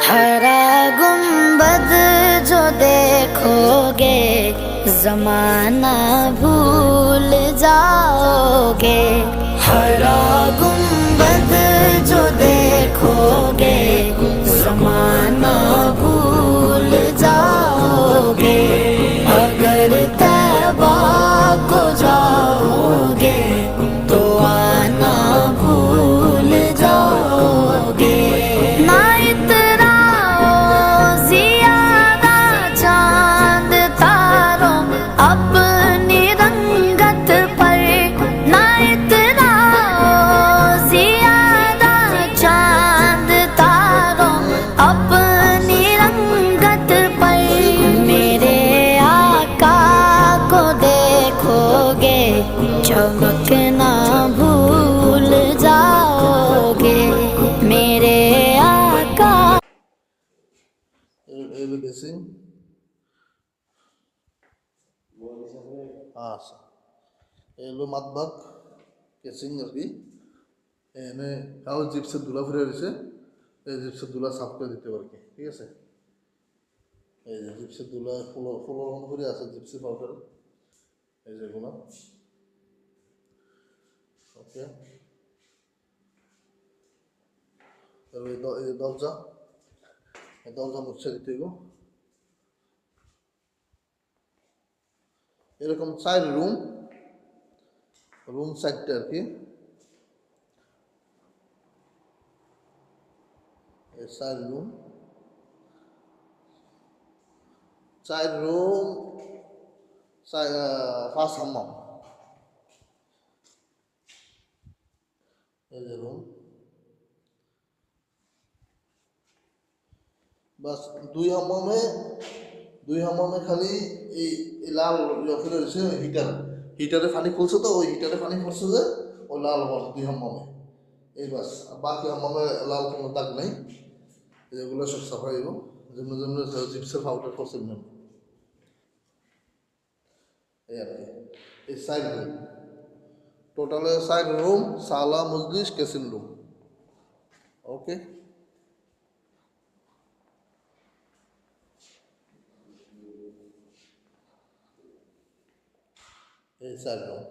हरा गुंबद जो देखोगे जमाना भूल जाओगे। हरा गुंबद जो देखोगे जमाना भूल जाओगे। अगर तैबा को जाओगे तो आना भूल जाओगे। ना इतराओ ज़ियादा चांद तारों अपनी रंगत पर। ना इतराओ ज़ियादा चांद तारों अपनी रंगत पर। मेरे आका को देखोगे चमकना भूल जाओगे। मेरे आका বেসিং আচ্ছা এগুলো মাতবাক কেসিং আর কি। এখানে কাগজ জিপসের ধুলা ফিরে রয়েছে, এই জিপসের ধুলা সাফ করে দিতে পারি, ঠিক আছে। এই যে জিপসের ধুলা ফুল করে আছে জিপসি পাউডার, এই যেগুলো ওকে। তারপরে এই যে দরজা, এই দরজা মুছে দিতে গো। এরকম 4 রুম 4টা আর কি। এই 4 রুম 5 হাম্মাম। এই যে রুম বাস। 2 হাম্মামে খালি এই লাল ফিরে রয়েছে হিটারে পানি পড়ছে, তো ওই হিটারে পানি পড়ছে যে ওই লাল বল 2 হাম্মামে এই বাস। বাকি হাম্মামে লাল কোনো দাগ নেই। এগুলো সব সাফাই হইব যেমন যেমন জিপসের পাউডার করছে এমনি। এই আর কি এই 4 রুম টোটালে 4 রুম, সালা মজলিস কেসিং রুম ওকে। এই 4 রুম